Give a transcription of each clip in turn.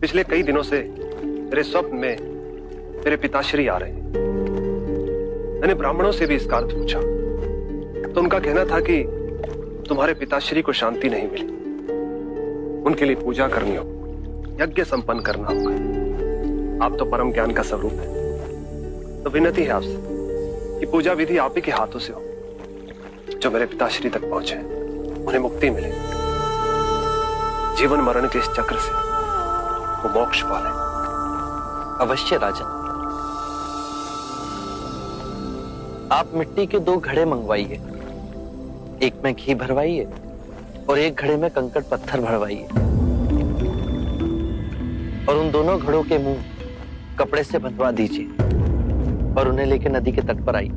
पिछले कई दिनों से मेरे स्वप्न में मेरे पिताश्री आ रहे हैं। मैंने ब्राह्मणों से भी इसका अर्थ पूछा तो उनका कहना था कि तुम्हारे पिताश्री को शांति नहीं मिली, उनके लिए पूजा करनी होगी, यज्ञ संपन्न करना होगा। आप तो परम ज्ञान का स्वरूप है, तो विनती है आपसे कि पूजा विधि आप ही के हाथों से हो। जो मेरे पिताश्री तक पहुंचे उन्हें मुक्ति मिले, जीवन मरण के इस चक्र से वो मोक्ष पाले। अवश्य राजन, आप मिट्टी के 2 घड़े मंगवाइए, एक में घी भरवाइए और एक घड़े में कंकड़ पत्थर भरवाइए, और उन दोनों घड़ों के मुंह कपड़े से बंधवा दीजिए और उन्हें लेकर नदी के तट पर आइए।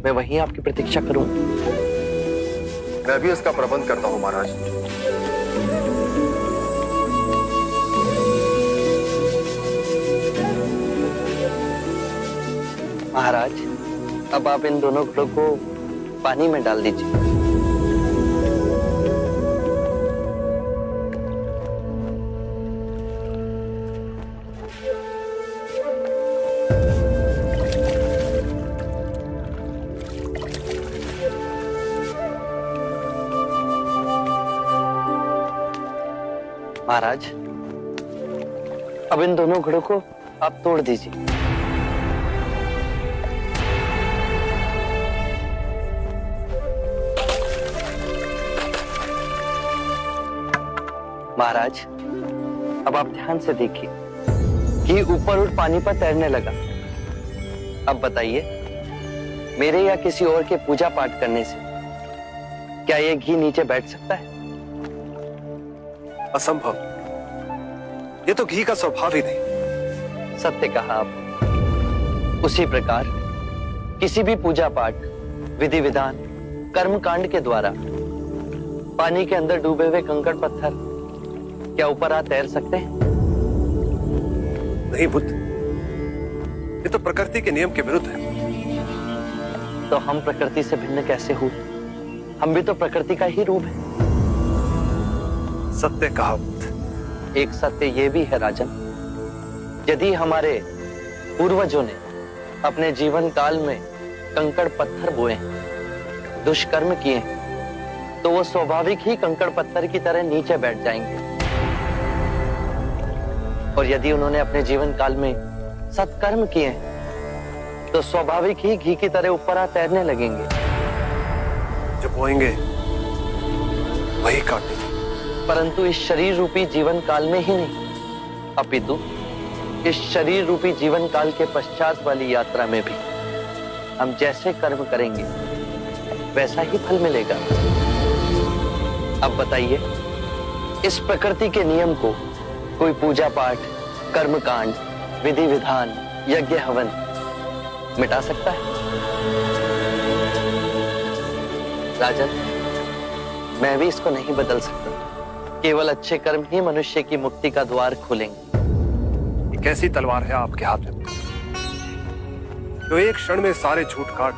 मैं वहीं आपकी प्रतीक्षा करूंगा। मैं भी इसका प्रबंध करता हूं महाराज। महाराज, अब आप इन दोनों घड़ों को पानी में डाल दीजिए। महाराज, अब इन दोनों घड़ों को आप तोड़ दीजिए। महाराज, अब आप ध्यान से देखिए कि ऊपर उठ पानी पर तैरने लगा। अब बताइए, मेरे या किसी और के पूजा पाठ करने से क्या ये घी नीचे बैठ सकता है? असंभव, ये तो घी का स्वभाव ही नहीं। सत्य कहा आप। उसी प्रकार किसी भी पूजा पाठ, विधि विधान, कर्म कांड के द्वारा पानी के अंदर डूबे हुए कंकड़ पत्थर क्या ऊपर आ तैर सकते हैं? नहीं बुद्ध, ये तो प्रकृति के नियम के विरुद्ध है। तो हम प्रकृति से भिन्न कैसे हुए? हम भी तो प्रकृति का ही रूप है। सत्य कहा बुद्ध। एक सत्य ये भी है राजन, यदि हमारे पूर्वजों ने अपने जीवन काल में कंकड़ पत्थर बोए, दुष्कर्म किए, तो वो स्वाभाविक ही कंकड़ पत्थर की तरह नीचे बैठ जाएंगे। और यदि उन्होंने अपने जीवन काल में सत्कर्म किए तो स्वाभाविक ही घी की तरह ऊपर आ तैरने लगेंगे। जो बोएंगे वही काटेंगे। परंतु इस शरीर रूपी जीवन काल में ही नहीं, अपितु इस शरीर रूपी जीवन काल के पश्चात वाली यात्रा में भी हम जैसे कर्म करेंगे वैसा ही फल मिलेगा। अब बताइए, इस प्रकृति के नियम को कोई पूजा पाठ, कर्म कांड, विधि विधान, यज्ञ हवन मिटा सकता है? राजन, मैं भी इसको नहीं बदल सकता। केवल अच्छे कर्म ही मनुष्य की मुक्ति का द्वार खोलेंगे। एक ऐसी तलवार है आपके हाथ में जो एक क्षण में सारे झूठ काट